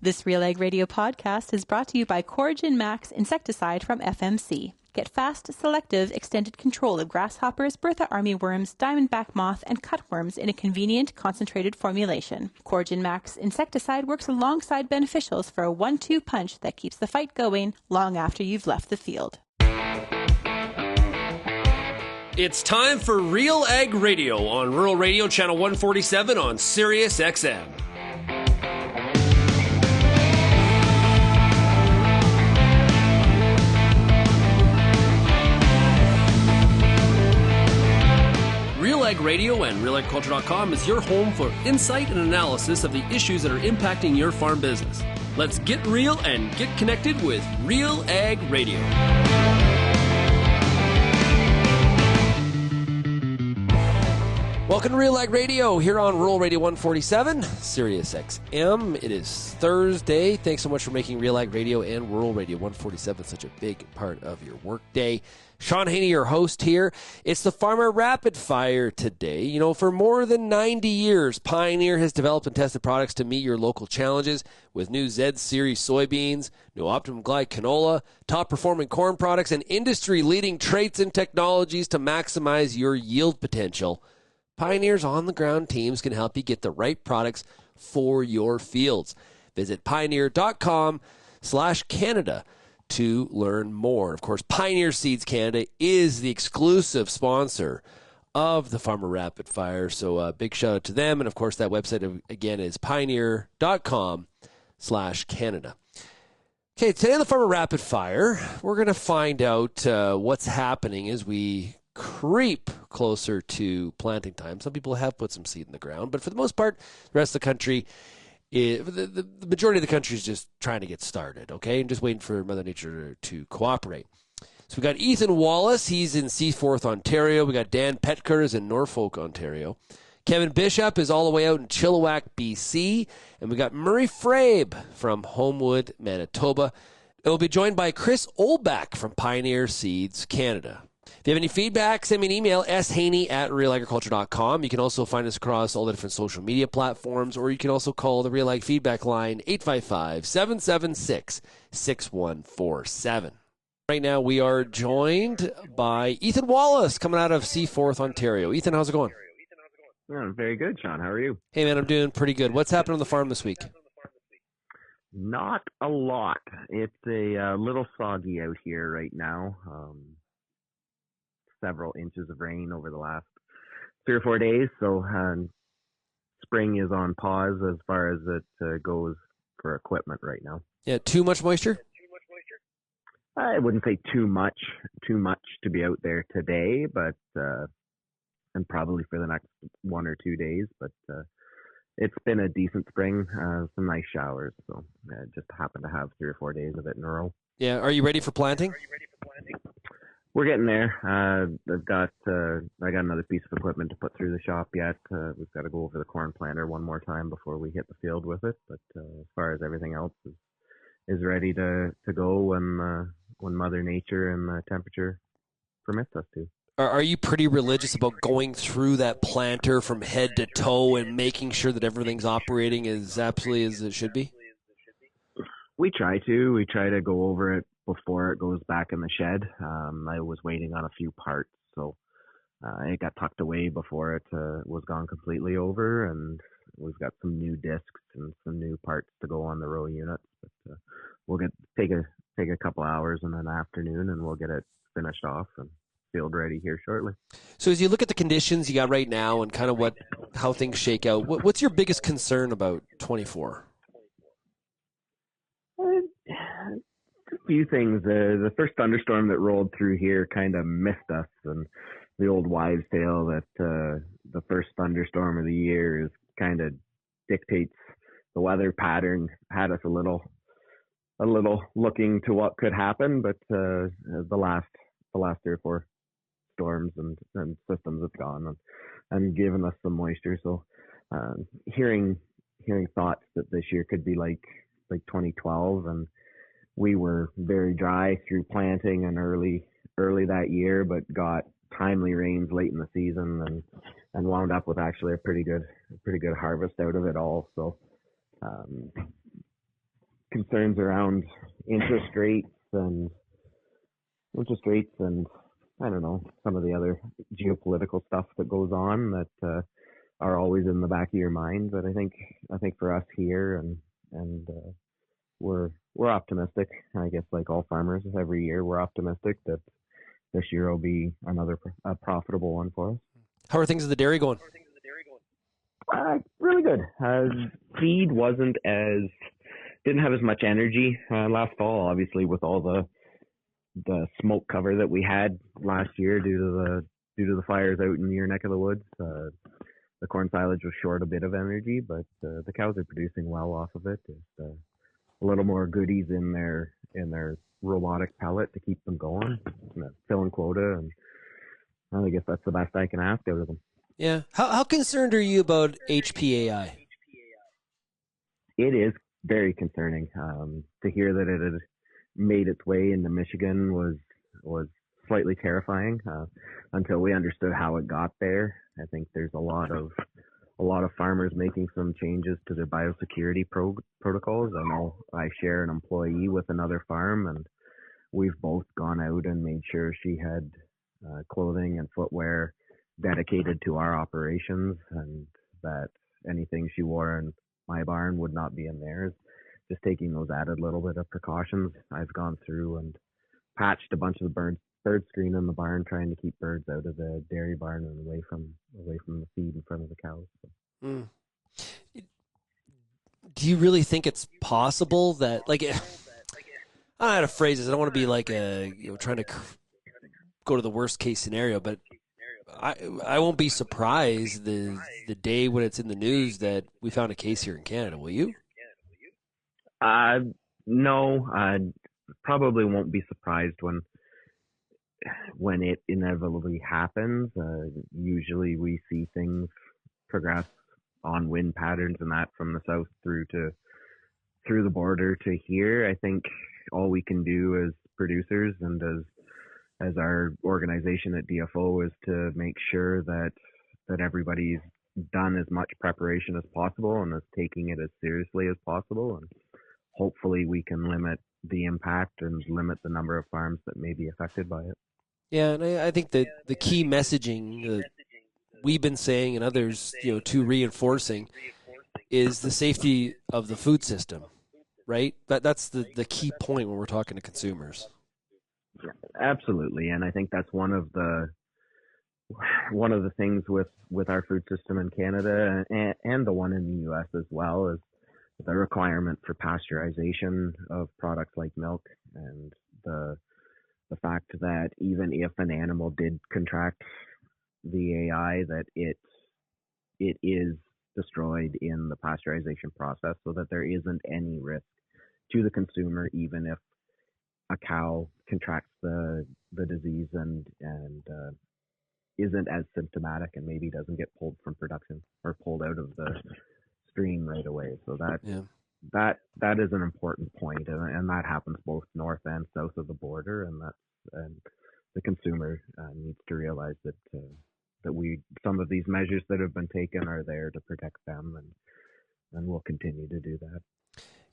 This RealAg Radio podcast is brought to you by Coragen Max insecticide from FMC. Get fast, selective, extended control of grasshoppers, Bertha armyworms, diamondback moth, and cutworms in a convenient, concentrated formulation. Coragen Max insecticide works alongside beneficials for a 1-2 punch that keeps the fight going long after you've left the field. It's time for RealAg Radio on Rural Radio Channel 147 on Sirius XM. RealAg Radio and RealAgriculture.com is your home for insight and analysis of the issues that are impacting your farm business. Let's get real and get connected with RealAg Radio. Welcome to RealAg Radio here on Rural Radio 147, Sirius XM. It is Thursday. Thanks so much for making RealAg Radio and Rural Radio 147 such a big part of your workday. Shaun Haney, your host here. It's the Farmer Rapid Fire today. You know, for more than 90 years, Pioneer has developed and tested products to meet your local challenges with new Z Series soybeans, new Optimum Glide canola, top-performing corn products, and industry-leading traits and technologies to maximize your yield potential. Pioneer's on-the-ground teams can help you get the right products for your fields. Visit pioneer.com/Canada to learn more. Of course, Pioneer Seeds Canada is the exclusive sponsor of the Farmer Rapid Fire, so a big shout out to them. And of course, that website again is pioneer.com/Canada. Okay, today on the Farmer Rapid Fire, we're going to find out what's happening as we creep closer to planting time. Some people have put some seed in the ground, but for the most part, the rest of the country, the majority of the country is just trying to get started, okay, and just waiting for Mother Nature to cooperate. So we got Ethan Wallace. He's in Seaforth, Ontario. We got Dan Petker is in Norfolk, Ontario. Kevin Bisschop is all the way out in Chilliwack, BC. And we got Murray Froebe from Homewood, Manitoba. It will be joined by Chris Olbach from Pioneer Seeds Canada. If you have any feedback, send me an email, shaney@realagriculture.com. You can also find us across all the different social media platforms, or you can also call the RealAg feedback line, 855-776-6147. Right now, we are joined by Ethan Wallace, coming out of Seaforth, Ontario. Ethan, how's it going? Yeah, very good, Shaun. How are you? Hey, man, I'm doing pretty good. What's happening on the farm this week? Not a lot. It's a little soggy out here right now. Several inches of rain over the last 3 or 4 days, so spring is on pause as far as it goes for equipment right now. Yeah, too much moisture? I wouldn't say too much to be out there today, but and probably for the next 1 or 2 days, but it's been a decent spring, some nice showers, so just happened to have 3 or 4 days of it in a row. Yeah, are you ready for planting? We're getting there. I got another piece of equipment to put through the shop yet. We've got to go over the corn planter one more time before we hit the field with it. But as far as everything else is ready to go when Mother Nature and the temperature permits us to. Are you pretty religious about going through that planter from head to toe and making sure that everything's operating as absolutely as it should be? We try to. We try to go over it before it goes back in the shed. I was waiting on a few parts, so it got tucked away before it was gone completely over, and we've got some new discs and some new parts to go on the row units. But we'll take a couple hours in an afternoon, and we'll get it finished off and field ready here shortly. So as you look at the conditions you got right now and kind of how things shake out, what's your biggest concern about 24? A few things. The first thunderstorm that rolled through here kind of missed us, and the old wives' tale that the first thunderstorm of the year is kind of dictates the weather pattern had us a little looking to what could happen, but the last 3 or 4 storms and systems have gone and given us some moisture. So hearing thoughts that this year could be like 2012, and we were very dry through planting and early that year, but got timely rains late in the season and wound up with actually a pretty good harvest out of it all. So concerns around interest rates and I don't know, some of the other geopolitical stuff that goes on that are always in the back of your mind. But I think for us here and we're optimistic. I guess like all farmers every year, we're optimistic that this year will be another profitable one for us. How are things at the dairy going? Really good. Feed didn't have as much energy last fall, obviously with all the smoke cover that we had last year due to the fires out in your neck of the woods. The corn silage was short a bit of energy, but the cows are producing well off of it. There's a little more goodies in their robotic pellet to keep them going, filling quota, and I guess that's the best I can ask out of them. Yeah. How concerned are you about HPAI? It is very concerning. To hear that it had made its way into Michigan was slightly terrifying until we understood how it got there. I think there's a lot of farmers making some changes to their biosecurity protocols. I know I share an employee with another farm, and we've both gone out and made sure she had clothing and footwear dedicated to our operations, and that anything she wore in my barn would not be in theirs. Just taking those added little bit of precautions. I've gone through and patched a bunch of the bird screen in the barn, trying to keep birds out of the dairy barn and away from the feed in front of the cows. Mm. Do you really think it's possible that, like, I don't know how to phrase this. I don't want to be like trying to go to the worst case scenario, but I won't be surprised the day when it's in the news that we found a case here in Canada. Will you? No, I probably won't be surprised when it inevitably happens. Usually we see things progress on wind patterns and that from the south through the border to here. I think all we can do as producers and as our organization at DFO is to make sure that everybody's done as much preparation as possible and is taking it as seriously as possible, and hopefully we can limit the impact and limit the number of farms that may be affected by it. Yeah, and I think that the key messaging that we've been saying and others, to reinforcing is the safety of the food system, right? That's the key point when we're talking to consumers. Absolutely, and I think that's one of the things with our food system in Canada and the one in the U.S. as well is the requirement for pasteurization of products like milk, and the fact that even if an animal did contract the AI, that it is destroyed in the pasteurization process, so that there isn't any risk to the consumer, even if a cow contracts the disease and isn't as symptomatic and maybe doesn't get pulled from production or pulled out of the stream right away. So that is an important point, and that happens both north and south of the border, and the consumer needs to realize that some of these measures that have been taken are there to protect them, and we'll continue to do that.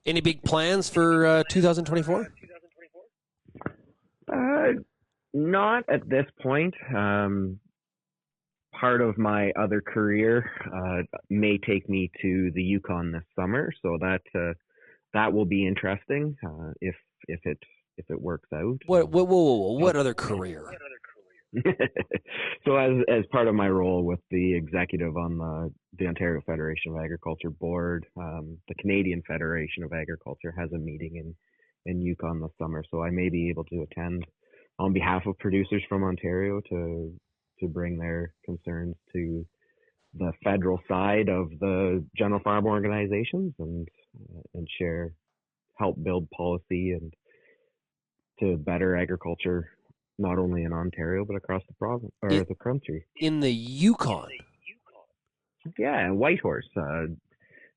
Any big plans for 2024? Not at this point. Part of my other career may take me to the Yukon this summer, so that will be interesting if it works out. What other career? So as part of my role with the executive on the Ontario Federation of Agriculture board, the Canadian Federation of Agriculture has a meeting in Yukon this summer, so I may be able to attend on behalf of producers from Ontario to bring their concerns to the federal side of the general farm organizations and help build policy and to better agriculture, not only in Ontario but across the province or the country. In the Yukon. Yeah, and Whitehorse.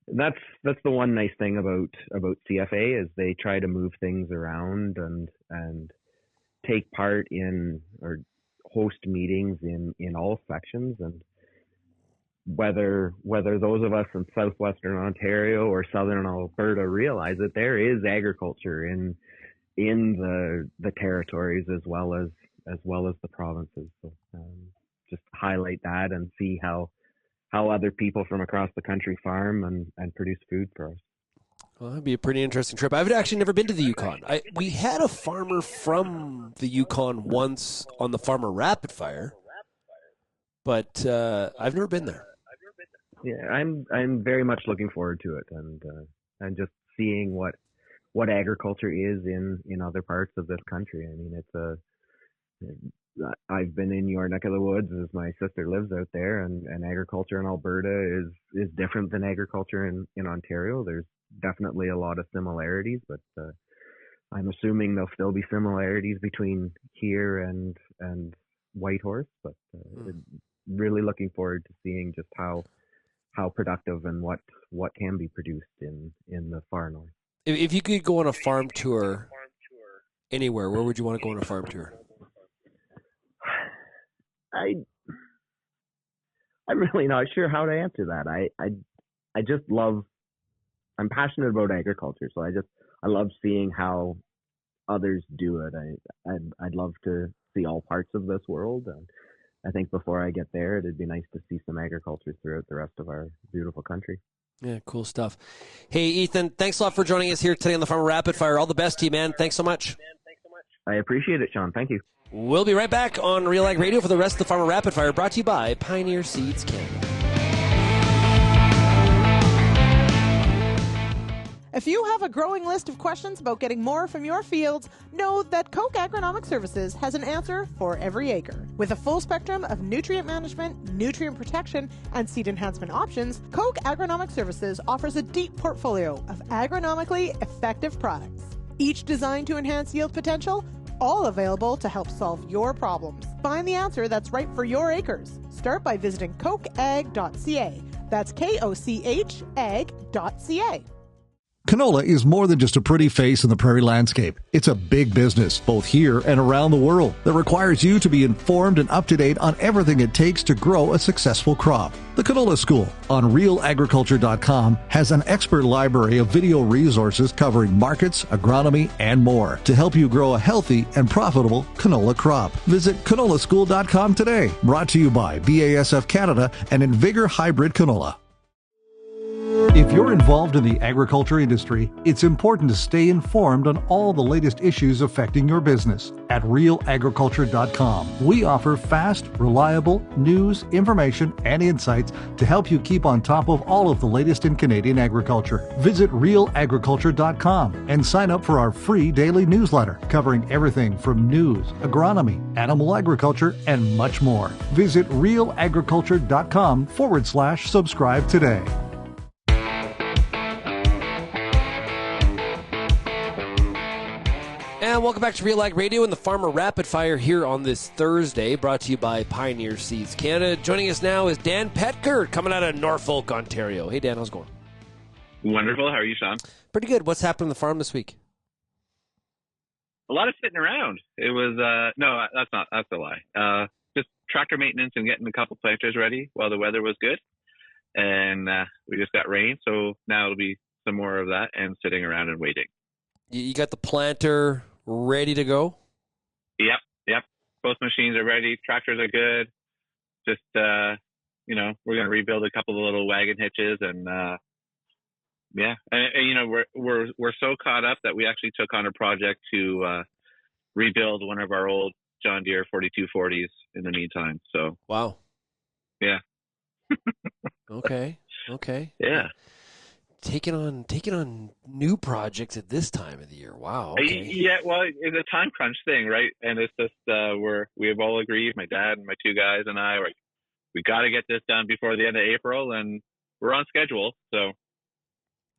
That's the one nice thing about CFA is they try to move things around and take part in or host meetings in all sections, and whether those of us in southwestern Ontario or southern Alberta realize that there is agriculture in the territories as well as the provinces. So just highlight that and see how other people from across the country farm and produce food for us. Well, that'd be a pretty interesting trip. I've actually never been to the Yukon. We had a farmer from the Yukon once on the Farmer Rapid Fire, but I've never been there. Yeah, I'm very much looking forward to it, and just seeing what agriculture is in other parts of this country. I mean, I've been in your neck of the woods as my sister lives out there, and agriculture in Alberta is different than agriculture in Ontario. There's definitely a lot of similarities, but I'm assuming there'll still be similarities between here and Whitehorse. But really looking forward to seeing just how productive and what can be produced in the far north. If you could go on a farm tour anywhere, where would you want to go on a farm tour? I'm really not sure how to answer that. I just love. I'm passionate about agriculture, so I love seeing how others do it. I'd love to see all parts of this world, and I think before I get there, it'd be nice to see some agriculture throughout the rest of our beautiful country. Yeah, cool stuff. Hey, Ethan, thanks a lot for joining us here today on the Farmer Rapid Fire. All the best to you, man. Thanks so much. I appreciate it, Shaun. Thank you. We'll be right back on RealAg Radio for the rest of the Farmer Rapid Fire, brought to you by Pioneer Seeds Canada. If you have a growing list of questions about getting more from your fields, know that Koch Agronomic Services has an answer for every acre. With a full spectrum of nutrient management, nutrient protection, and seed enhancement options, Koch Agronomic Services offers a deep portfolio of agronomically effective products. Each designed to enhance yield potential, all available to help solve your problems. Find the answer that's right for your acres. Start by visiting kochag.ca. That's KOCH ag.ca. Canola is more than just a pretty face in the prairie landscape. It's a big business, both here and around the world, that requires you to be informed and up to date on everything it takes to grow a successful crop. The Canola School on RealAgriculture.com has an expert library of video resources covering markets, agronomy, and more to help you grow a healthy and profitable canola crop. Visit canolaschool.com today. Brought to you by BASF Canada and Invigor Hybrid Canola. If you're involved in the agriculture industry, it's important to stay informed on all the latest issues affecting your business. At RealAgriculture.com, we offer fast, reliable news, information, and insights to help you keep on top of all of the latest in Canadian agriculture. Visit RealAgriculture.com and sign up for our free daily newsletter covering everything from news, agronomy, animal agriculture, and much more. Visit RealAgriculture.com/subscribe today. And welcome back to RealAg Radio and the Farmer Rapid Fire here on this Thursday, brought to you by Pioneer Seeds Canada. Joining us now is Dan Petker, coming out of Norfolk, Ontario. Hey, Dan, how's it going? Wonderful. How are you, Shaun? Pretty good. What's happened on the farm this week? A lot of sitting around. It was, no, that's a lie. Just tractor maintenance and getting a couple planters ready while the weather was good. And we just got rain, so now it'll be some more of that and sitting around and waiting. You got the planter ready to go? Yep. Both machines are ready. Tractors are good. Just, we're going to rebuild a couple of little wagon hitches and, yeah. And we're so caught up that we actually took on a project to rebuild one of our old John Deere 4240s in the meantime. So. Wow. Yeah. Okay. Yeah. Taking on new projects at this time of the year. Wow. Okay. Yeah, well, it's a time crunch thing, right? And it's just we have all agreed, my dad and my two guys and I, we got to get this done before the end of April, and we're on schedule. So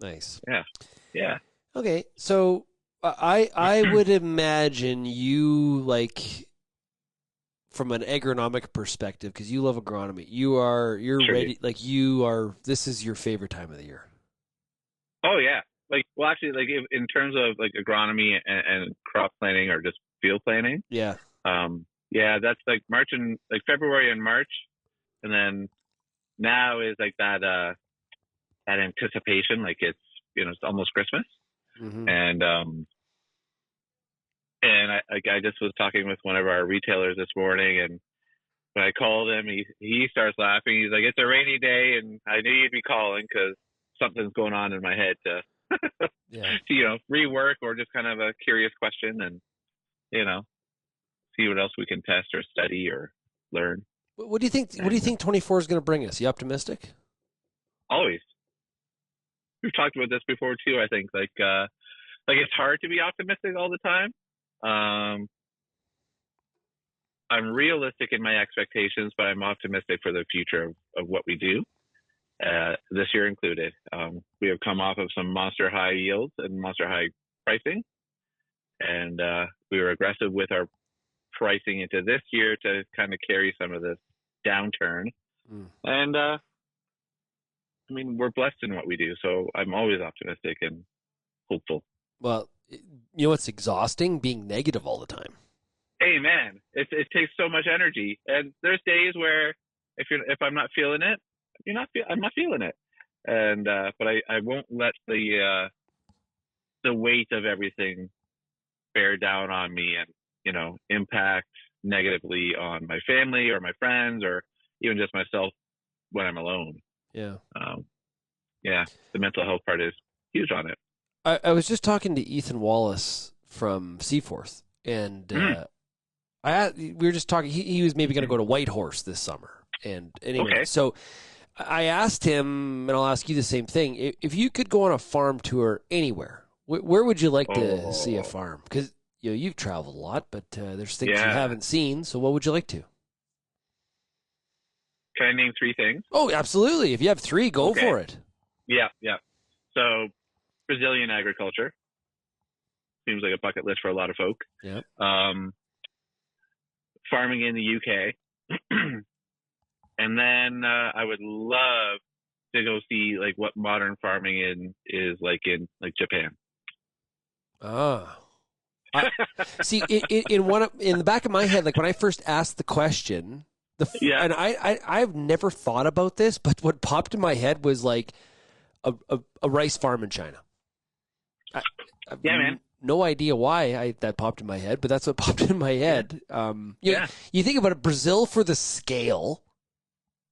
nice. Yeah. Okay, so I would imagine you from an agronomic perspective, because you love agronomy. You're sure ready. This is your favorite time of the year. Oh yeah. In terms of agronomy and crop planning or just field planning. Yeah. That's March and February and March, and then now is like that anticipation, like it's almost Christmas. Mm-hmm. And I just was talking with one of our retailers this morning, and when I called him, he starts laughing. He's like, "It's a rainy day, and I knew you'd be calling because something's going on in my head to to rework or just kind of a curious question and see what else we can test or study or learn." What do you think? What do you think 24 is going to bring us? You optimistic? Always. We've talked about this before too. I think like it's hard to be optimistic all the time. I'm realistic in my expectations, but I'm optimistic for the future of what we do, this year included. We have come off of some monster high yields and monster high pricing, and we were aggressive with our pricing into this year to kind of carry some of this downturn. And I mean, we're blessed in what we do, so I'm always optimistic and hopeful. Well, you know what's exhausting? Being negative all the time. Hey man, it takes so much energy, and there's days where if I'm not feeling it, I'm not feeling it, and but I won't let the weight of everything bear down on me and impact negatively on my family or my friends or even just myself when I'm alone. Yeah. The mental health part is huge on it. I was just talking to Ethan Wallace from Seaforth, and we were just talking. He was maybe going to go to Whitehorse this summer, and anyway, so I asked him, and I'll ask you the same thing. If you could go on a farm tour anywhere, where would you like to see a farm? Because you've traveled a lot, but there's things you haven't seen. So what would you like to? Can I name 3 things? Oh, absolutely. If you have 3, go for it. Yeah. So Brazilian agriculture seems like a bucket list for a lot of folk. Yeah. Farming in the UK. And then I would love to go see like what modern farming is like in like Japan. See, in the back of my head, like when I first asked the question, and I've never thought about this, but what popped in my head was like a rice farm in China. Man. No idea why that popped in my head, but that's what popped in my head. You think about it, Brazil for the scale.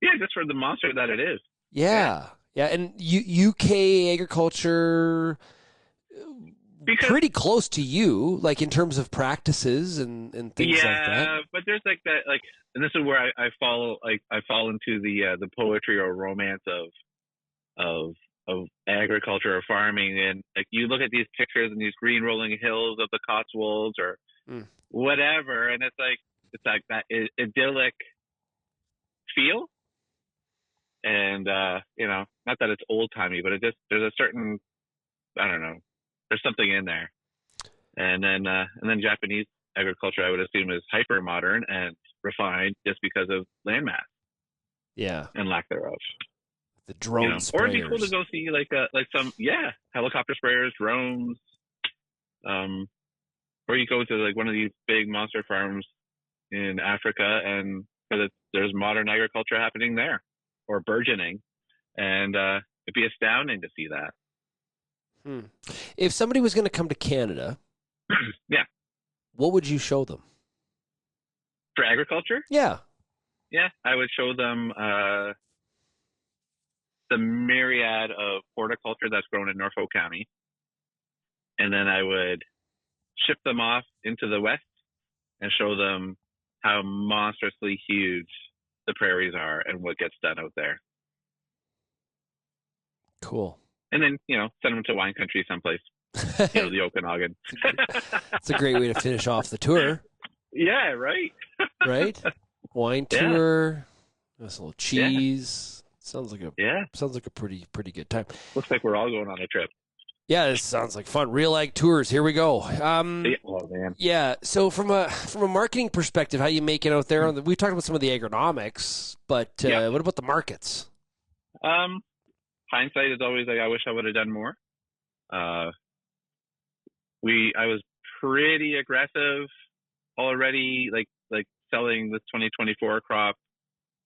Yeah, just for the monster that it is. Yeah. And UK agriculture, pretty close to you, like in terms of practices and things like that. Yeah, but there's like that, like, and this is where I fall into the poetry or romance of agriculture or farming, and like you look at these pictures and these green rolling hills of the Cotswolds or whatever, and it's like that idyllic feel, and not that it's old timey, but there's a certain, I don't know, there's something in there, and then Japanese agriculture I would assume is hyper modern and refined just because of landmass, and lack thereof. The drone sprayers. Or it'd be cool to go see like some helicopter sprayers, drones, or you go to like one of these big monster farms in Africa, and there's modern agriculture happening there or burgeoning, and it'd be astounding to see that. If somebody was going to come to Canada, what would you show them for agriculture? Yeah, I would show them the myriad of horticulture that's grown in Norfolk County. And then I would ship them off into the West and show them how monstrously huge the prairies are and what gets done out there. Cool. And then, send them to wine country someplace, the Okanagan. It's a great way to finish off the tour. Yeah, right. Right? Wine tour, that's a little cheese. Sounds like a pretty good time. Looks like we're all going on a trip. Yeah, this sounds like fun. RealAg Tours, here we go. Oh man. Yeah. So from a marketing perspective, how you make it out there? We talked about some of the agronomics, but what about the markets? Hindsight is always like I wish I would have done more. I was pretty aggressive already, like selling the 2024 crop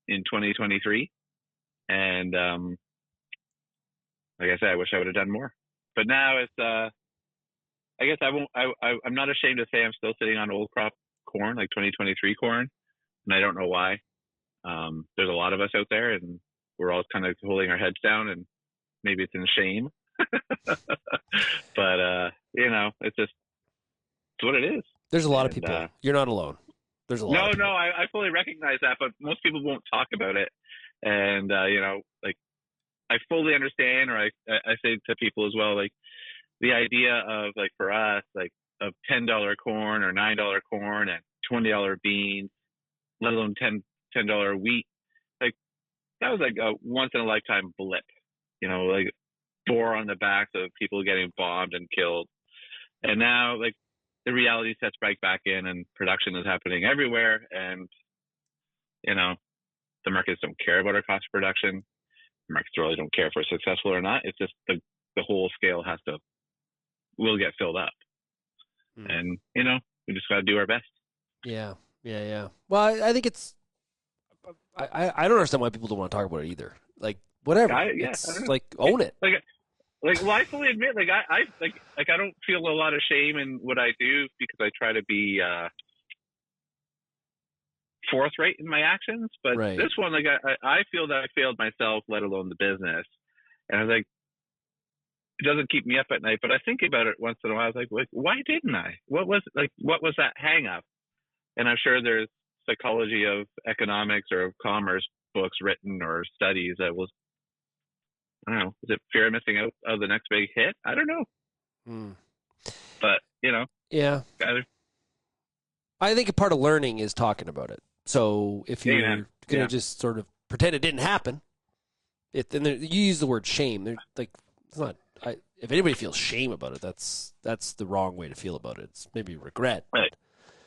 in 2023. And like I said, I wish I would have done more. But now it's I guess I'm not ashamed to say I'm still sitting on old crop corn, like 2023 corn, and I don't know why. There's a lot of us out there, and we're all kind of holding our heads down, and maybe it's in shame. But it's what it is. There's a lot of people. You're not alone. There's a lot. No, I fully recognize that, but most people won't talk about it. And like I fully understand, or I say to people as well, like the idea of like for us, like of $10 corn or $9 corn and $20 beans, let alone $10 wheat, like that was like a once in a lifetime blip. Like 4 on the backs of people getting bombed and killed. And now like the reality sets right back in, and production is happening everywhere. And, the markets don't care about our cost of production. The markets really don't care if we're successful or not. It's just the whole scale will get filled up. And, we just got to do our best. Yeah. Well, I think it's, I don't understand why people don't want to talk about it either. Like, whatever. It's like, own it. Well, I fully admit, like I don't feel a lot of shame in what I do, because I try to be forthright in my actions. But this one, like I feel that I failed myself, let alone the business. And I was like, it doesn't keep me up at night, but I think about it once in a while. I was like, why didn't I? What was that hang up? And I'm sure there's psychology of economics or of commerce books written or studies that will, I don't know, is it fear of missing out of the next big hit? I don't know. But, Yeah. I think a part of learning is talking about it. So if you're going to just sort of pretend it didn't happen, you use the word shame. Like, it's not, if anybody feels shame about it, that's the wrong way to feel about it. It's maybe regret. Right.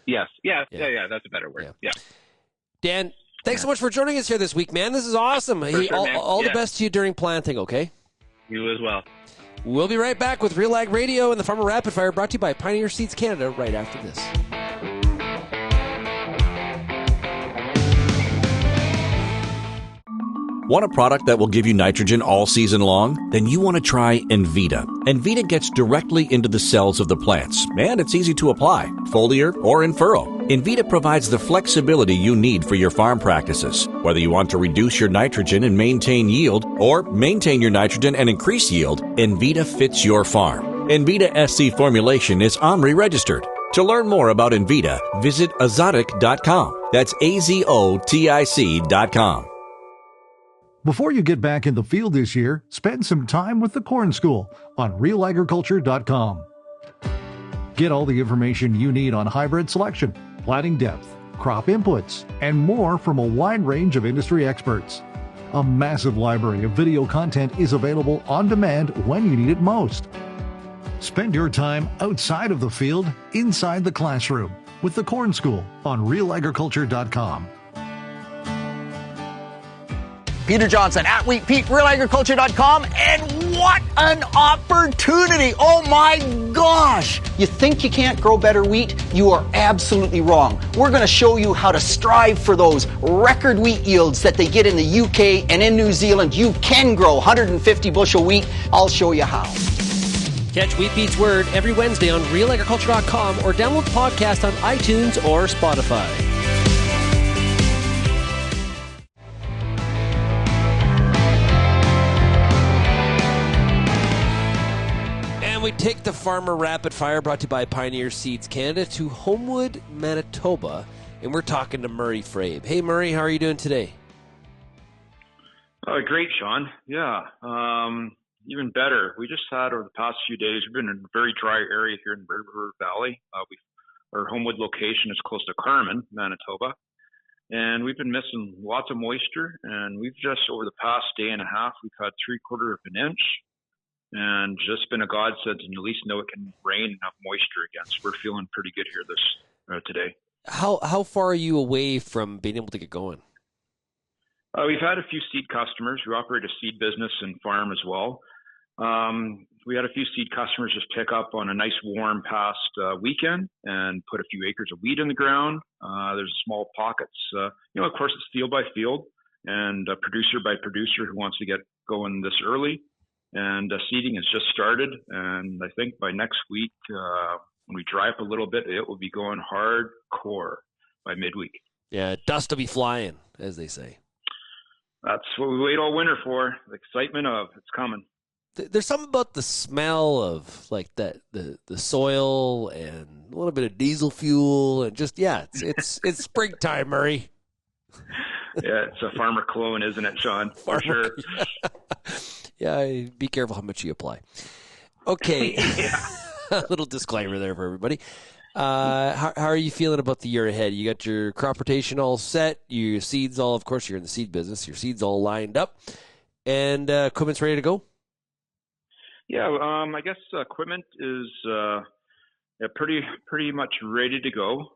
Yes. Yeah. That's a better word. Yeah. Dan, thanks so much for joining us here this week, man. This is awesome. All the best to you during planting, okay? You as well. We'll be right back with RealAg Radio and the Farmer Rapid Fire, brought to you by Pioneer Seeds Canada, right after this. Want a product that will give you nitrogen all season long? Then you want to try Envita. Envita gets directly into the cells of the plants, and it's easy to apply, foliar or in furrow. Envita provides the flexibility you need for your farm practices. Whether you want to reduce your nitrogen and maintain yield, or maintain your nitrogen and increase yield, Envita fits your farm. Envita SC formulation is OMRI registered. To learn more about Envita, visit azotic.com. That's AZOTIC.com. Before you get back in the field this year, spend some time with the Corn School on RealAgriculture.com. Get all the information you need on hybrid selection, planting depth, crop inputs, and more from a wide range of industry experts. A massive library of video content is available on demand when you need it most. Spend your time outside of the field, inside the classroom, with the Corn School on RealAgriculture.com. Peter Johnson at Wheat Pete, RealAgriculture.com, and what an opportunity! Oh my gosh! You think you can't grow better wheat? You are absolutely wrong. We're going to show you how to strive for those record wheat yields that they get in the UK and in New Zealand. You can grow 150 bushel wheat. I'll show you how. Catch Wheat Pete's Word every Wednesday on RealAgriculture.com or download the podcast on iTunes or Spotify. We take the Farmer Rapid Fire, brought to you by Pioneer Seeds Canada, to Homewood, Manitoba, and we're talking to Murray Froebe. Hey, Murray, how are you doing today? Great, Shaun. Yeah, even better. We just had, over the past few days, we've been in a very dry area here in the River Valley. Our Homewood location is close to Carmen, Manitoba, and we've been missing lots of moisture, and we've just, over the past day and a half, we've had 3/4 of an inch. And just been a godsend, and at least know it can rain and have moisture again. So we're feeling pretty good here today. How far are you away from being able to get going? We've had a few seed customers. We operate a seed business and farm as well. We had a few seed customers just pick up on a nice warm past weekend and put a few acres of wheat in the ground. There's small pockets. Of course, it's field by field. and producer by producer who wants to get going this early. And seeding has just started. And I think by next week, when we dry up a little bit, it will be going hardcore by midweek. Yeah, dust will be flying, as they say. That's what we wait all winter for. The excitement of it's coming. There's something about the smell of like that, the soil and a little bit of diesel fuel and just it's springtime, Murray. Yeah, it's a farmer cologne, isn't it, Shaun? For sure. Yeah, be careful how much you apply. Okay. A little disclaimer there for everybody. How are you feeling about the year ahead? You got your crop rotation all set, your seeds all, of course, you're in the seed business, your seeds all lined up, and equipment's ready to go? Yeah, I guess equipment is pretty much ready to go.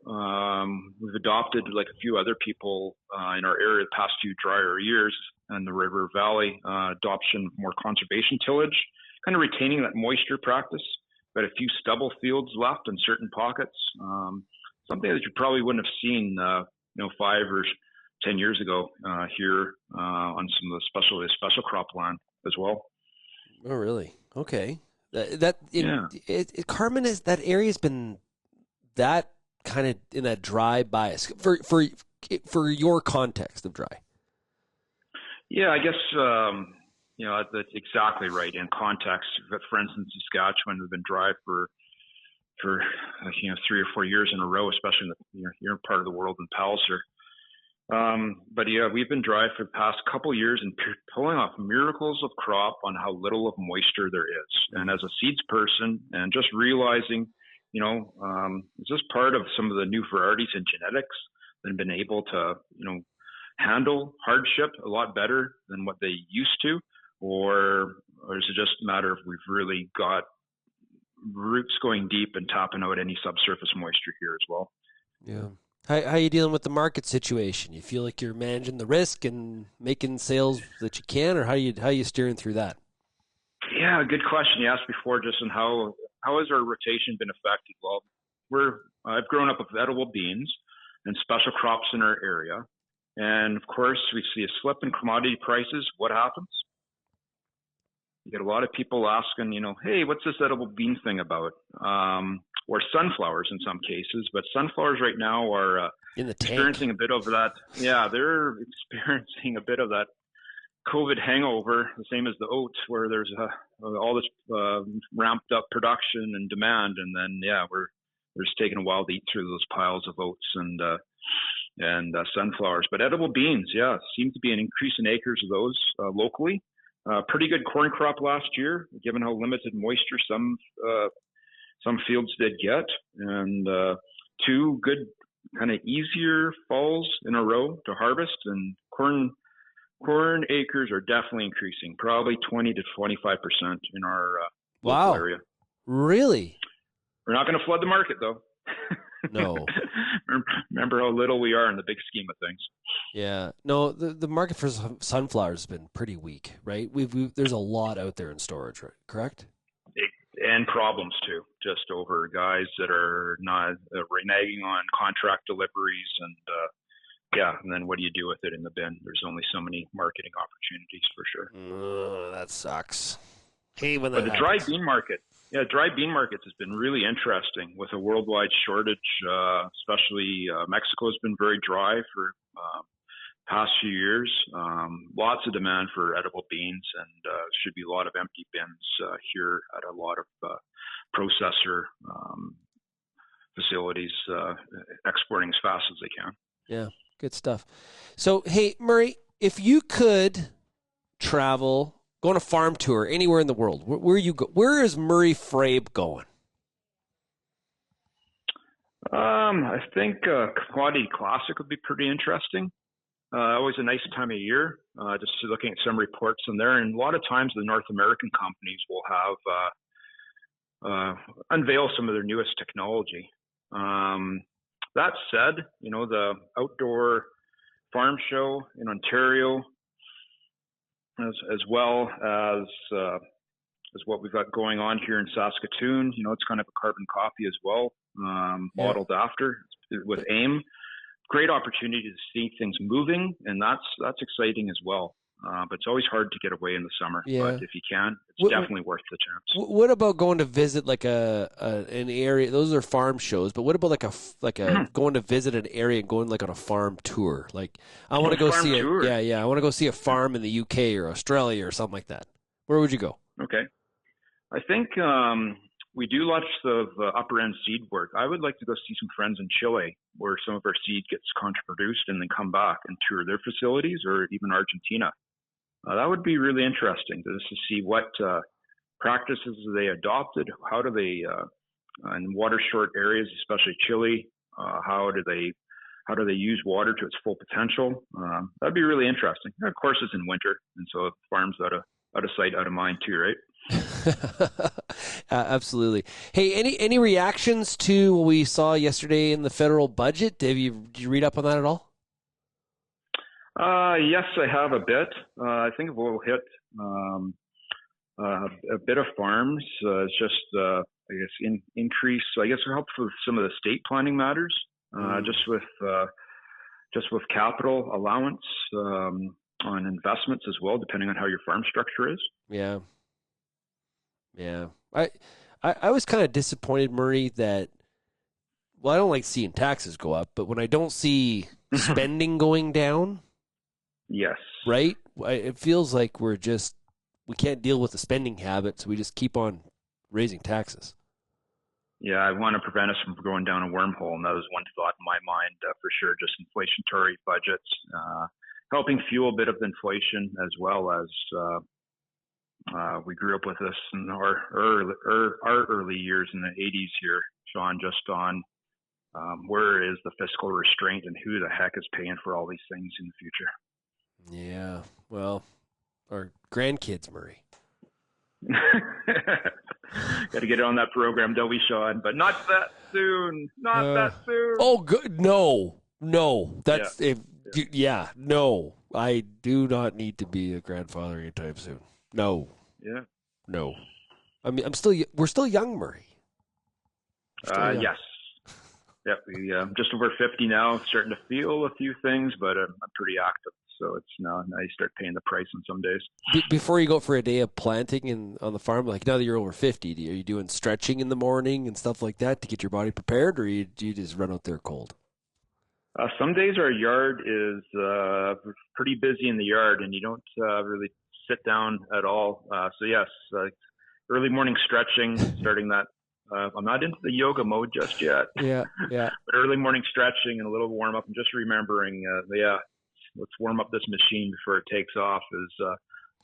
We've adopted, like a few other people in our area the past few drier years in the River Valley, adoption of more conservation tillage, kind of retaining that moisture practice. Got a few stubble fields left in certain pockets. Something that you probably wouldn't have seen, 5 or 10 years ago here on some of the special crop land as well. Oh, really? Okay. Carmen, that area's been that kind of in a dry bias for your context of dry. Yeah, I guess that's exactly right. In context, for instance, Saskatchewan has been dry for 3 or 4 years in a row, especially in your part of the world in Palliser. But yeah, we've been dry for the past couple years and pulling off miracles of crop on how little of moisture there is. And as a seeds person, and just realizing, is this part of some of the new varieties and genetics that have been able to, handle hardship a lot better than what they used to, or is it just a matter of we've really got roots going deep and tapping out any subsurface moisture here as well? Yeah. How are you dealing with the market situation? You feel like you're managing the risk and making sales that you can, or how are you steering through that? Yeah, good question. You asked before, just on how has our rotation been affected? Well, I've grown up with edible beans and special crops in our area, and of course, we see a slip in commodity prices. What happens? You get a lot of people asking, hey, what's this edible bean thing about? Or sunflowers in some cases, but sunflowers right now are experiencing a bit of that. Yeah, they're experiencing a bit of that COVID hangover, the same as the oats, where there's all this ramped up production and demand, and then we're just taking a while to eat through those piles of oats and sunflowers. But edible beans, seem to be an increase in acres of those locally. Pretty good corn crop last year, given how limited moisture some fields did get, and 2 good kind of easier falls in a row to harvest, and corn acres are definitely increasing, probably 20 to 25% in our local area. Really? We're not going to flood the market, though. No. Remember how little we are in the big scheme of things. Yeah. No, the market for sunflowers has been pretty weak, right? There's a lot out there in storage, right? Correct? And problems too, just over guys that are not reneging on contract deliveries, and then what do you do with it in the bin? There's only so many marketing opportunities for sure. That sucks. Hey, when but the dry bean market has been really interesting with a worldwide shortage. Especially Mexico has been very dry for past few years. Lots of demand for edible beans, and should be a lot of empty bins here at a lot of processor facilities exporting as fast as they can. Yeah, good stuff. So, hey, Murray, if you could travel, go on a farm tour anywhere in the world, where is Murray Froebe going? I think Commodity Classic would be pretty interesting. Always a nice time of year, just looking at some reports in there. And a lot of times the North American companies will have unveil some of their newest technology. That said, the outdoor farm show in Ontario, as well as what we've got going on here in Saskatoon, it's kind of a carbon copy as well, modeled after with AIM. great opportunity to see things moving, and that's exciting as well. But it's always hard to get away in the summer. Yeah. But if you can, it's definitely worth the chance. What about going to visit like an area? Those are farm shows, but what about going to visit an area and going like on a farm tour? Like I want to go see I want to go see a farm in the UK or Australia or something like that. Where would you go? Okay, I think we do lots of upper end seed work. I would like to go see some friends in Chile where some of our seed gets contra-produced and then come back and tour their facilities, or even Argentina. That would be really interesting to see what practices they adopted. How do they, in water short areas, especially Chile, how do they use water to its full potential? That'd be really interesting. And of course, it's in winter, and so the farm's out of sight, out of mind too, right? Absolutely. Hey, any reactions to what we saw yesterday in the federal budget? Did you read up on that at all? Yes, I have a bit. I think it will hit a bit of farms. It's just, I guess, increase. I guess it helps with some of the state planning matters, just with capital allowance on investments as well, depending on how your farm structure is. Yeah. I was kind of disappointed, Murray, that, well, I don't like seeing taxes go up, but when I don't see spending going down. Yes. Right? It feels like we can't deal with the spending habit, so we just keep on raising taxes. Yeah, I want to prevent us from going down a wormhole, and that was one thought in my mind for sure, just inflationary budgets, helping fuel a bit of inflation, as well as we grew up with this in our early years in the 80s here, Shaun, just on where is the fiscal restraint and who the heck is paying for all these things in the future. Yeah, well, our grandkids, Murray. Got to get on that program, don't we, Shaun? But not that soon. Not that soon. Oh, good. No. That's no. I do not need to be a grandfather anytime soon. No. Yeah. No. I mean, we're still young, Murray. Yes. Yep. I'm just over 50 now, starting to feel a few things, but I'm pretty active. So it's now you start paying the price on some days. Before you go for a day of planting on the farm, like now that you're over 50, are you doing stretching in the morning and stuff like that to get your body prepared, or do you just run out there cold? Some days our yard is pretty busy in the yard, and you don't really sit down at all. So yes, early morning stretching, starting that. I'm not into the yoga mode just yet. Yeah. But early morning stretching and a little warm up, and just remembering, let's warm up this machine before it takes off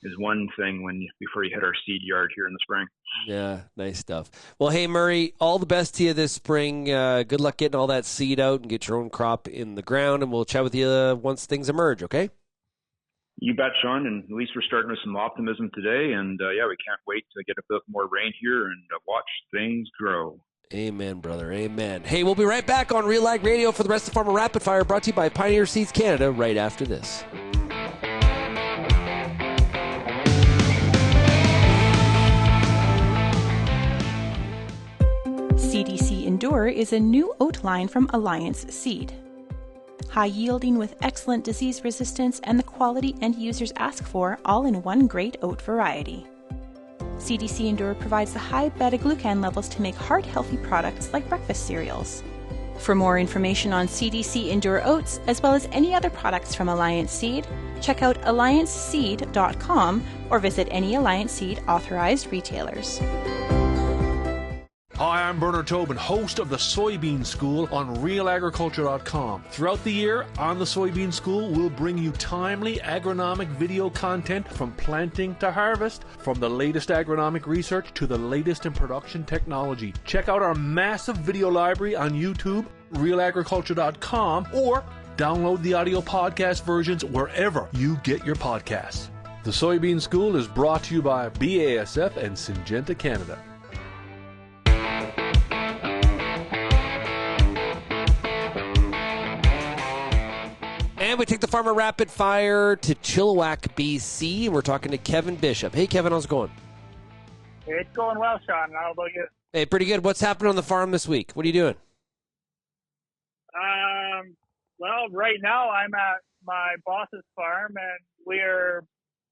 is one thing before you hit our seed yard here in the spring. Yeah, nice stuff. Well, hey, Murray, all the best to you this spring. Good luck getting all that seed out and get your own crop in the ground, and we'll chat with you once things emerge, okay? You bet, Shaun, and at least we're starting with some optimism today, and we can't wait to get a bit more rain here and watch things grow. Amen, brother. Amen. Hey, we'll be right back on RealAg Radio for the rest of Farmer Rapid Fire, brought to you by Pioneer Seeds Canada right after this. CDC Endure is a new oat line from Alliance Seed. High yielding with excellent disease resistance and the quality end users ask for, all in one great oat variety. CDC Endure provides the high beta-glucan levels to make heart-healthy products like breakfast cereals. For more information on CDC Endure oats, as well as any other products from Alliance Seed, check out allianceseed.com or visit any Alliance Seed authorized retailers. Hi, I'm Bernard Tobin, host of the Soybean School on RealAgriculture.com. Throughout the year, on the Soybean School, we'll bring you timely agronomic video content from planting to harvest, from the latest agronomic research to the latest in production technology. Check out our massive video library on YouTube, RealAgriculture.com, or download the audio podcast versions wherever you get your podcasts. The Soybean School is brought to you by BASF and Syngenta Canada. And we take the Farmer Rapid Fire to Chilliwack, BC. We're talking to Kevin Bisschop. Hey, Kevin, how's it going? It's going well, Shaun. How about you? Hey, pretty good. What's happening on the farm this week? What are you doing? Well, right now I'm at my boss's farm, and we're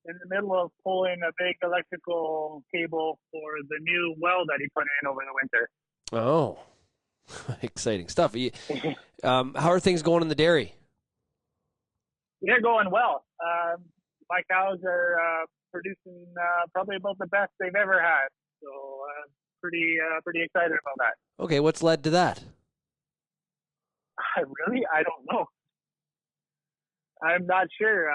in the middle of pulling a big electrical cable for the new well that he put in over the winter. Oh, exciting stuff. How are things going in the dairy? They're going well. My cows are producing probably about the best they've ever had. So pretty excited about that. Okay, what's led to that? I don't know. I'm not sure.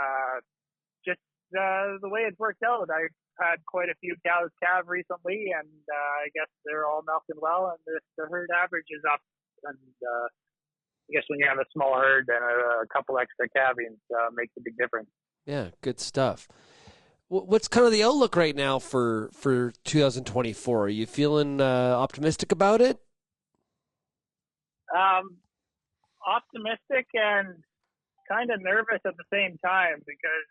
Just the way it's worked out. I've had quite a few cows calve recently, and I guess they're all milking well, and the herd average is up. And I guess when you have a small herd and a couple extra calvings, makes a big difference. Yeah, good stuff. What's kind of the outlook right now for 2024? Are you feeling optimistic about it? Optimistic and kind of nervous at the same time, because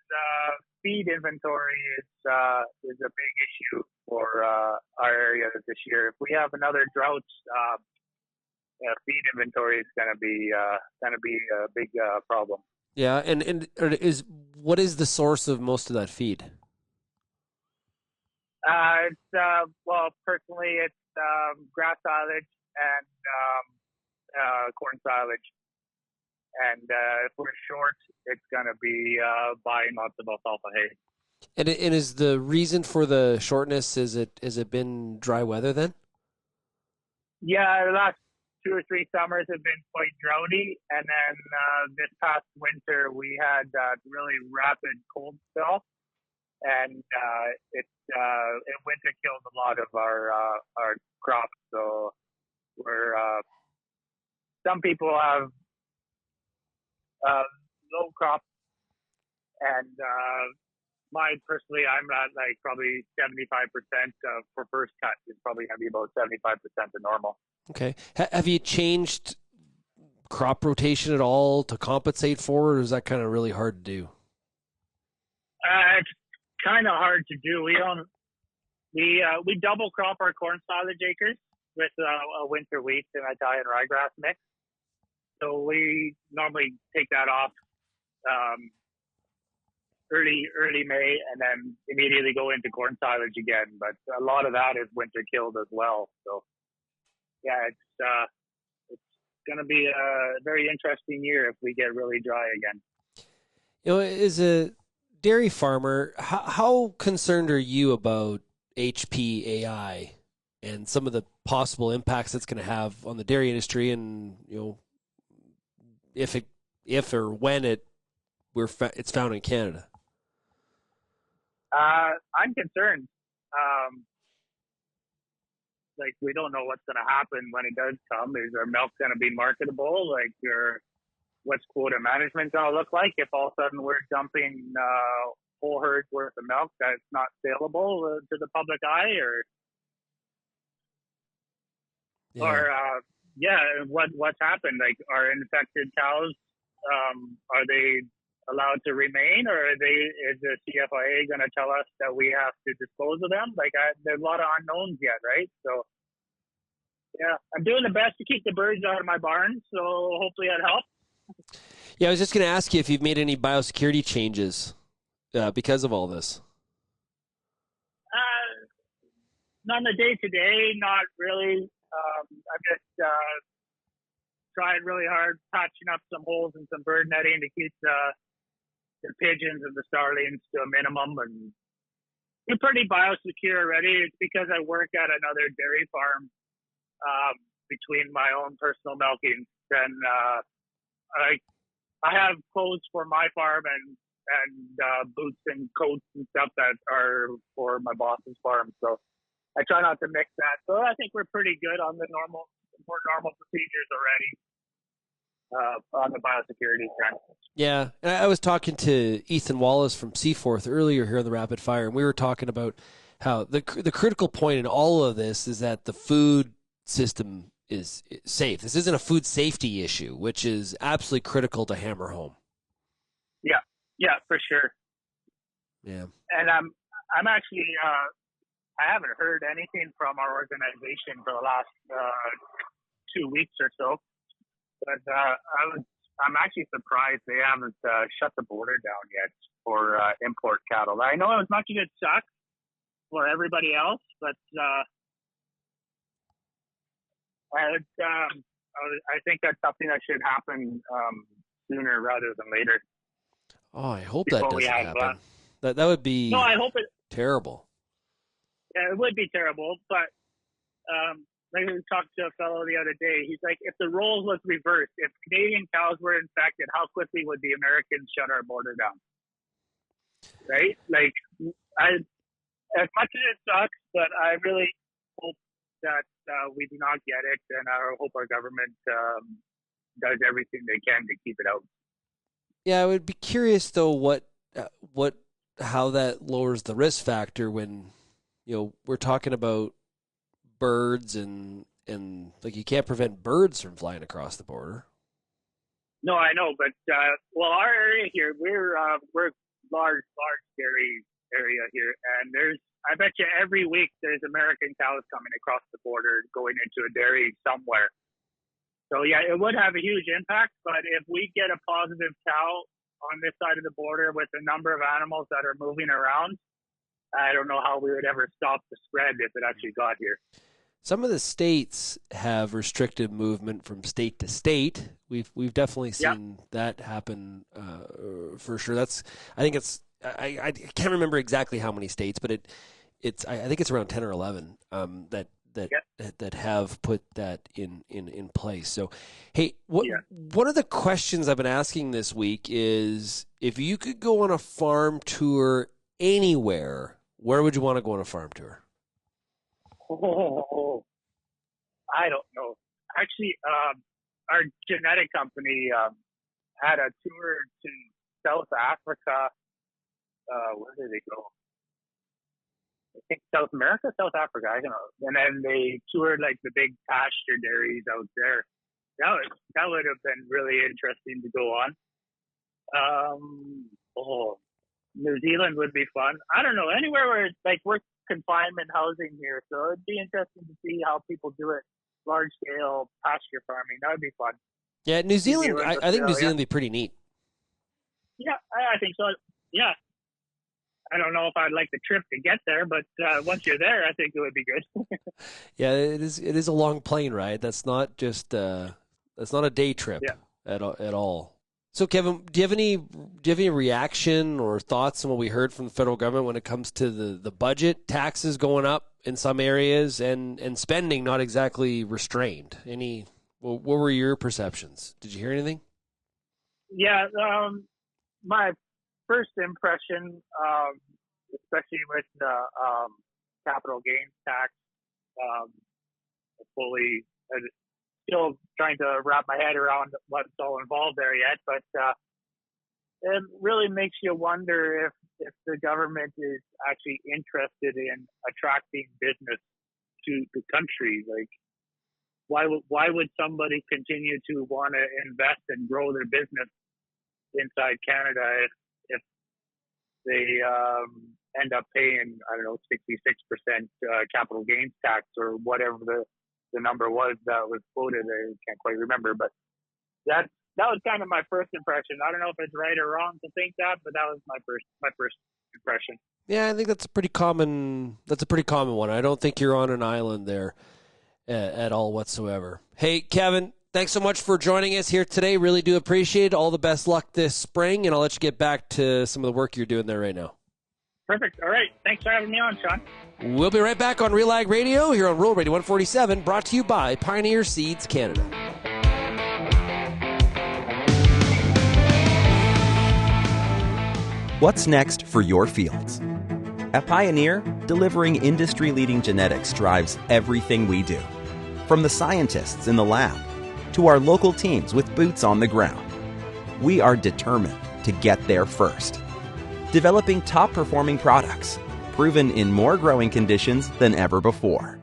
feed inventory is a big issue for our area this year. If we have another drought, feed inventory is going to be a big problem. Yeah, and what is the source of most of that feed? Well, personally, it's grass silage and corn silage. And if we're short, it's going to be buying lots of alfalfa hay. And is the reason for the shortness, has it been dry weather then? Yeah, the last 2 or 3 summers have been quite droughty, and then this past winter we had really rapid cold spell, and it winter killed a lot of our crops. So we're some people have low crops, and mine personally, I'm at like probably 75% for first cut. It's probably going to be about 75% of normal. Okay. Have you changed crop rotation at all to compensate for it, or is that kind of really hard to do? It's kind of hard to do. We double crop our corn silage acres with a winter wheat and Italian ryegrass mix. So we normally take that off early May, and then immediately go into corn silage again. But a lot of that is winter killed as well. So yeah, it's going to be a very interesting year if we get really dry again. You know, as a dairy farmer, how concerned are you about HPAI and some of the possible impacts it's going to have on the dairy industry, and if or when it's found in Canada? I'm concerned. We don't know what's going to happen when it does come. Is our milk going to be marketable? What's quota management going to look like if all of a sudden we're dumping whole herds worth of milk that's not saleable to the public eye, what's happened? Are infected cows, are they allowed to remain, or is the CFIA going to tell us that we have to dispose of them? There's a lot of unknowns yet, right? So, yeah, I'm doing the best to keep the birds out of my barn, so hopefully that helps. Yeah, I was just going to ask you if you've made any biosecurity changes because of all this. On the day-to-day, not really. I'm just trying really hard, patching up some holes in some bird netting to keep the pigeons and the starlings to a minimum. And we're pretty biosecure already. It's because I work at another dairy farm between my own personal milking. And I have clothes for my farm and boots and coats and stuff that are for my boss's farm. So I try not to mix that. So I think we're pretty good on the more normal procedures already on the biosecurity front. Yeah, and I was talking to Ethan Wallace from Seaforth earlier here on the Rapid Fire, and we were talking about how the critical point in all of this is that the food system is safe. This isn't a food safety issue, which is absolutely critical to hammer home. Yeah, for sure. Yeah. And I'm actually I haven't heard anything from our organization for the last 2 weeks or so. But I was I'm actually surprised they haven't shut the border down yet for import cattle. I know as much as it sucks for everybody else, but I think that's something that should happen sooner rather than later. Oh, I hope that doesn't happen. That would be I hope it terrible. Yeah, it would be terrible, but like we talked to a fellow the other day. He's like, if the roles was reversed, if Canadian cows were infected, how quickly would the Americans shut our border down? Right? Like, as much as it sucks, but I really hope that we do not get it, and I hope our government does everything they can to keep it out. Yeah, I would be curious though how that lowers the risk factor when we're talking about birds and like you can't prevent birds from flying across the border. No, I know, but our area here, we're large dairy area here, and I bet you every week there's American cows coming across the border going into a dairy somewhere. So yeah, it would have a huge impact, but if we get a positive cow on this side of the border with the number of animals that are moving around, I don't know how we would ever stop the spread if it actually got here. Some of the states have restricted movement from state to state. We've definitely seen that happen for sure. I can't remember exactly how many states, but I think it's around 10 or 11 that have put that in place. So, hey, one of the questions I've been asking this week is, if you could go on a farm tour anywhere, where would you want to go on a farm tour? Oh, I don't know. Actually, our genetic company had a tour to South Africa. Where did they go? I think South America, South Africa, I don't know. And then they toured like the big pasture dairies out there. That would have been really interesting to go on. New Zealand would be fun. I don't know, anywhere where it's like we're confinement housing here, so it'd be interesting to see how people do it. Large scale pasture farming, that would be fun. Yeah, New Zealand. I think New Zealand would be pretty neat. Yeah, I think so. Yeah. I don't know if I'd like the trip to get there, but once you're there, I think it would be good. Yeah, it is a long plane ride. That's not just that's not a day trip at all. So, Kevin, do you have any reaction or thoughts on what we heard from the federal government when it comes to the budget, taxes going up in some areas, and spending not exactly restrained? What were your perceptions? Did you hear anything? Yeah, my first impression, especially with the capital gains tax, still trying to wrap my head around what's all involved there yet, but it really makes you wonder if the government is actually interested in attracting business to the country. Like, why would somebody continue to want to invest and grow their business inside Canada if they end up paying, 66% capital gains tax or whatever the number was that was quoted? I can't quite remember, but that was kind of my first impression. I don't know if it's right or wrong to think that, but that was my first impression. Yeah, I think that's a pretty common one. I don't think you're on an island there at all whatsoever. Hey, Kevin, thanks so much for joining us here today. Really do appreciate it. All the best luck this spring, and I'll let you get back to some of the work you're doing there right now. Perfect. All right. Thanks for having me on, Shaun. We'll be right back on RealAg Radio here on Rural Radio 147, brought to you by Pioneer Seeds Canada. What's next for your fields? At Pioneer, delivering industry-leading genetics drives everything we do. From the scientists in the lab to our local teams with boots on the ground, we are determined to get there first. Developing top-performing products, proven in more growing conditions than ever before.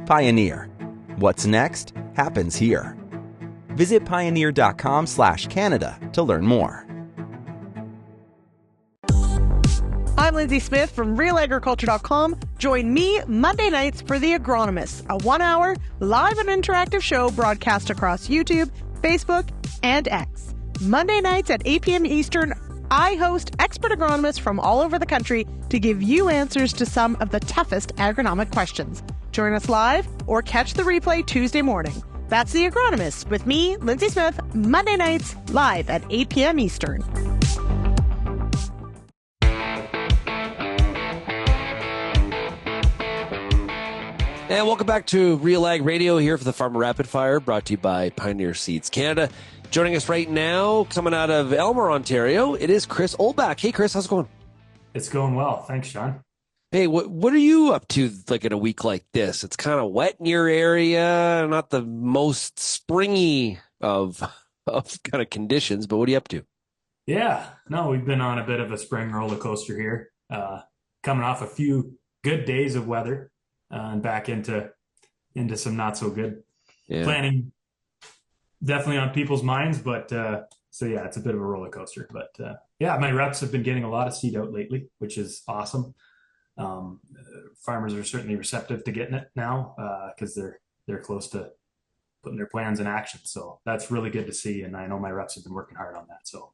Pioneer. What's next happens here. Visit pioneer.com/Canada to learn more. I'm Lindsay Smith from RealAgriculture.com. Join me Monday nights for The Agronomist, a 1-hour live and interactive show broadcast across YouTube, Facebook, and X. Monday nights at 8 p.m. Eastern, I host expert agronomists from all over the country to give you answers to some of the toughest agronomic questions. Join us live or catch the replay Tuesday morning. That's The Agronomist with me, Lindsay Smith, Monday nights live at 8 p.m. Eastern. And welcome back to RealAg Radio here for the Farmer Rapid Fire, brought to you by Pioneer Seeds Canada. Joining us right now, coming out of Elmer, Ontario, it is Chris Olbach. Hey, Chris, how's it going? It's going well. Thanks, Shaun. Hey, what are you up to like in a week like this? It's kind of wet in your area, not the most springy of kind of conditions, but what are you up to? Yeah, no, we've been on a bit of a spring roller coaster here, coming off a few good days of weather and back into some not so good planning. Definitely on people's minds, but so yeah, it's a bit of a roller coaster. But yeah, my reps have been getting a lot of seed out lately, which is awesome. Farmers are certainly receptive to getting it now because they're close to putting their plans in action. So that's really good to see, and I know my reps have been working hard on that. So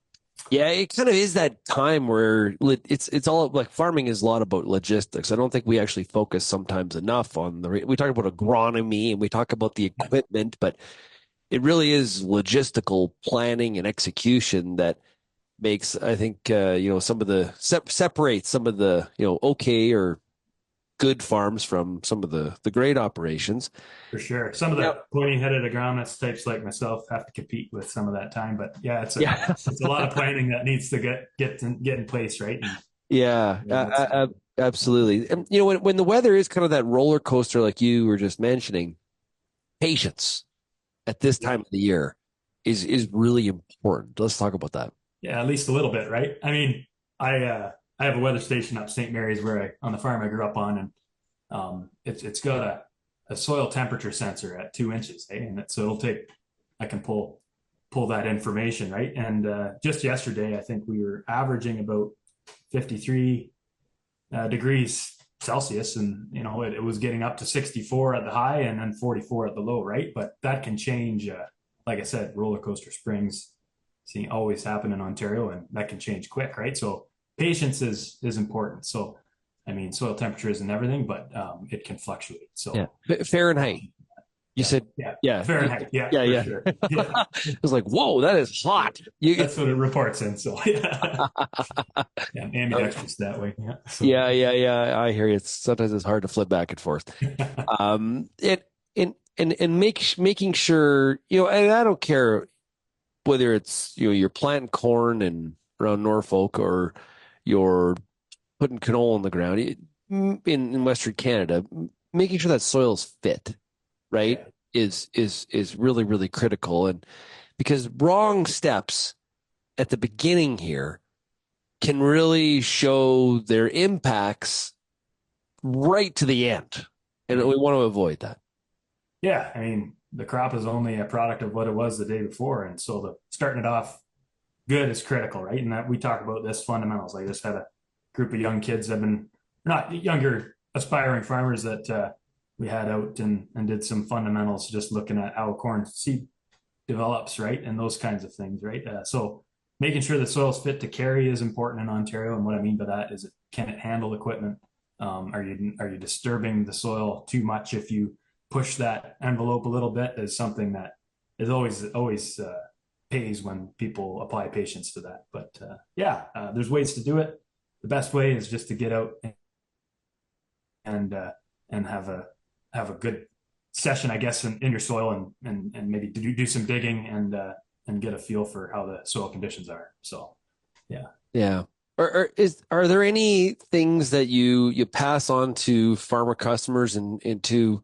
yeah, it kind of is that time where it's all like farming is a lot about logistics. I don't think we actually focus sometimes enough on we talk about agronomy and we talk about the equipment, but it really is logistical planning and execution that makes, I think, some of the separates some of the, okay or good farms from some of the great operations. For sure. Some of the pointy-headed agronomist types like myself have to compete with some of that time, but yeah, it's a lot of planning that needs to get in place, right? And, absolutely. And, when the weather is kind of that roller coaster, like you were just mentioning, patience at this time of the year is really important. Let's talk about that. Yeah, at least a little bit, right? I mean, I have a weather station up St. Mary's on the farm I grew up on, and it's got a soil temperature sensor at 2 inches, and so I can pull that information, right? And just yesterday, I think we were averaging about 53 degrees Celsius, and it was getting up to 64 at the high and then 44 at the low, right? But that can change. Like I said, roller coaster springs always happen in Ontario, and that can change quick, right? So patience is important. So I mean, soil temperature isn't everything, but it can fluctuate. So Fahrenheit. You said Fahrenheit. Yeah. Sure. Yeah. It was like, whoa, that is hot. That's what it reports in. So ambidextrous that way. Yeah. So. Yeah. I hear you. Sometimes it's hard to flip back and forth. Making sure, and I don't care whether it's you're planting corn and around Norfolk or you're putting canola in the ground in Western Canada, making sure that soil's fit, right, is really, really critical. And because wrong steps at the beginning here can really show their impacts right to the end. And we want to avoid that. Yeah. I mean, the crop is only a product of what it was the day before. And so starting it off good is critical, right? And that we talk about this fundamentals. I just had a group of young kids that have been not younger aspiring farmers that we had out and did some fundamentals, just looking at how corn seed develops, right? And those kinds of things, right? So making sure the soil's fit to carry is important in Ontario. And what I mean by that is, can it handle equipment? Are you disturbing the soil too much? If you push that envelope a little bit, is something that is always pays when people apply patience to that. But there's ways to do it. The best way is just to get out and have a good session, I guess, in your soil and maybe do some digging and get a feel for how the soil conditions are. So, yeah. Are there any things that you pass on to farmer customers and into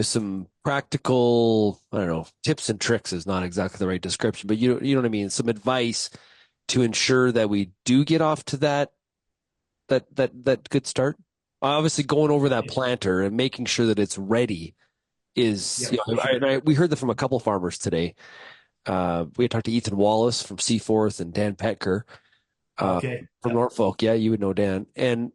some practical, I don't know, tips and tricks is not exactly the right description, but you know what I mean? Some advice to ensure that we do get off to that good start. Obviously, going over that planter and making sure that it's ready is. We heard that from a couple farmers today. We had talked to Ethan Wallace from Seaforth and Dan Petker from Norfolk. Yeah, you would know Dan. And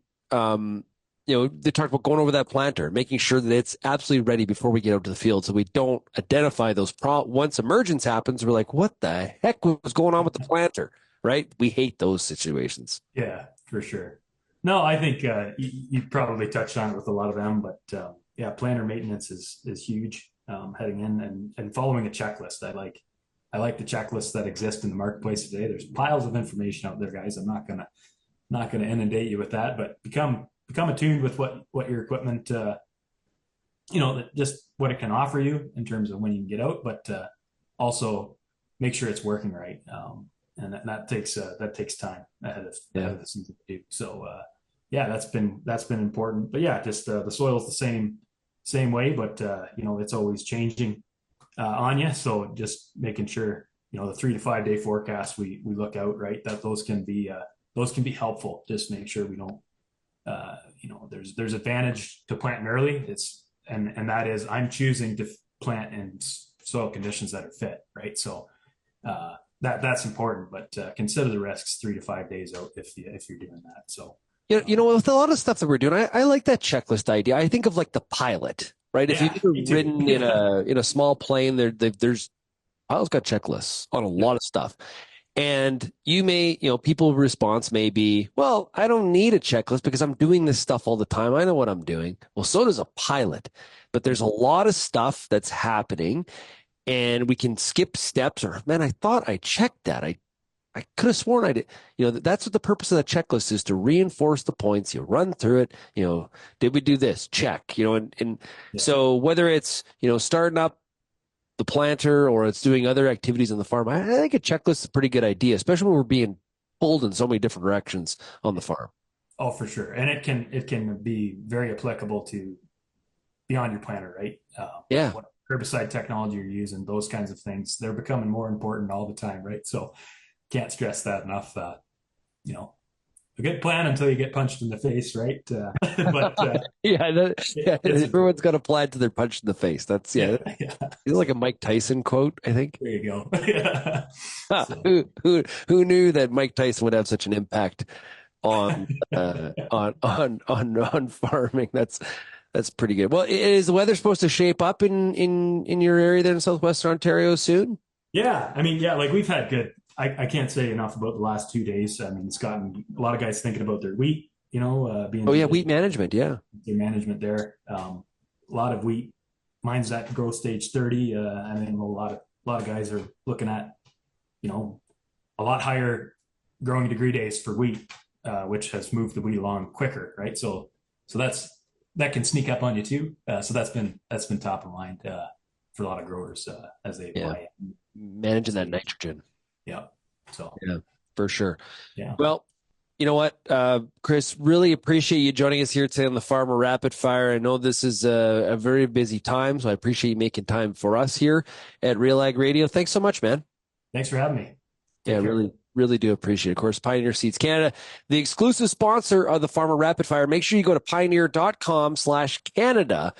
they talked about going over that planter, making sure that it's absolutely ready before we get out to the field, so we don't identify those once emergence happens, we're like, what the heck was going on with the planter, right? We hate those situations. Yeah, for sure. No, I think you probably touched on it with a lot of them, but planter maintenance is huge heading in and following a checklist. I like the checklists that exist in the marketplace today. There's piles of information out there, guys. I'm not gonna inundate you with that, but become attuned with what your equipment, just what it can offer you in terms of when you can get out, but also make sure it's working right. And that takes time ahead of the season to do. So that's been important. But just the soil is the same way, but it's always changing on you. So just making sure the 3 to 5 day forecast we look out, right, that those can be helpful. Just make sure we don't there's advantage to planting early. And that is I'm choosing to plant in soil conditions that are fit, right? So that's important, but consider the risks 3 to 5 days out if you're doing that. So with a lot of stuff that we're doing, I like that checklist idea. I think of like the pilot, right? If you've ever ridden in a small plane, there's pilots got checklists on a lot of stuff. And you may, people's response may be, well, I don't need a checklist because I'm doing this stuff all the time. I know what I'm doing. Well, so does a pilot, but there's a lot of stuff that's happening and we can skip steps or, man, I thought I checked that. I could have sworn I did. That's what the purpose of the checklist is, to reinforce the points. You run through it. Did we do this? Check, So whether it's, starting up the planter or it's doing other activities on the farm, I think a checklist is a pretty good idea, especially when we're being pulled in so many different directions on the farm. Oh, for sure. And it can be very applicable to beyond your planter, right? What herbicide technology you're using, those kinds of things, they're becoming more important all the time, right? So can't stress that enough. A good plan until you get punched in the face, right? Everyone's got a plan till they're punched in the face. That's It's like a Mike Tyson quote, I think. There you go. Who knew that Mike Tyson would have such an impact on farming? That's pretty good. Well, is the weather supposed to shape up in your area there in southwestern Ontario soon? Yeah, like we've had good. I can't say enough about the last 2 days. It's gotten a lot of guys thinking about their wheat, wheat management. Yeah. Their management there. A lot of wheat. Mine's at growth stage 30. A lot of guys are looking at, a lot higher growing degree days for wheat, which has moved the wheat along quicker. Right. So that can sneak up on you too. So that's been top of mind, for a lot of growers, as they apply. Managing that nitrogen. Yeah. So yeah, for sure. Yeah. Well, you know what, Chris, really appreciate you joining us here today on the Farmer Rapid Fire. I know this is a very busy time, so I appreciate you making time for us here at RealAg Radio. Thanks so much, man. Thanks for having me. Yeah, really do appreciate it. Of course, Pioneer Seeds Canada, the exclusive sponsor of the Farmer Rapid Fire. Make sure you go to pioneer.com/Canada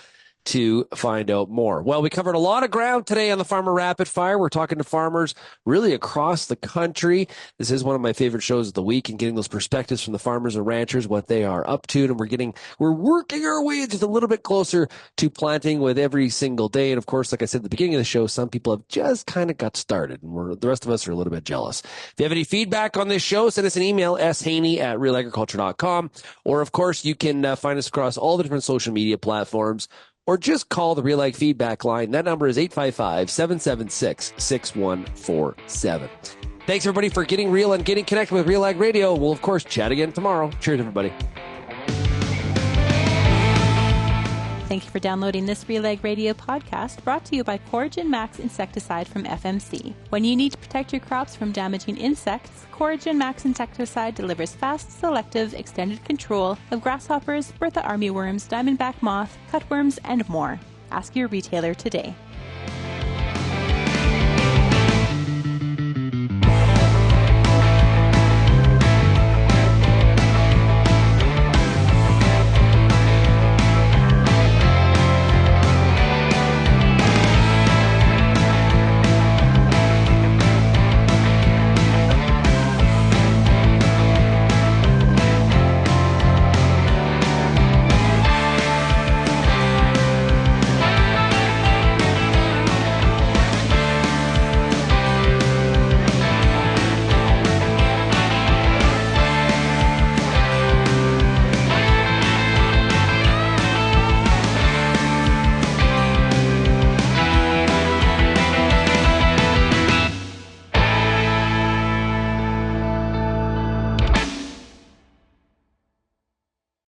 to find out more. Well, we covered a lot of ground today on the Farmer Rapid Fire. We're talking to farmers really across the country. This is one of my favorite shows of the week, and getting those perspectives from the farmers and ranchers, what they are up to. And we're working our way just a little bit closer to planting with every single day. And of course, like I said at the beginning of the show, some people have just kind of got started, and the rest of us are a little bit jealous. If you have any feedback on this show, send us an email, shaney@realagriculture.com. Or of course, you can find us across all the different social media platforms, or just call the RealAg feedback line. That number is 855-776-6147. Thanks, everybody, for getting real and getting connected with RealAg Radio. We'll, of course, chat again tomorrow. Cheers, everybody. Thank you for downloading this RealAg Radio podcast, brought to you by Coragen Max Insecticide from FMC. When you need to protect your crops from damaging insects, Coragen Max Insecticide delivers fast, selective, extended control of grasshoppers, Bertha armyworms, diamondback moth, cutworms, and more. Ask your retailer today.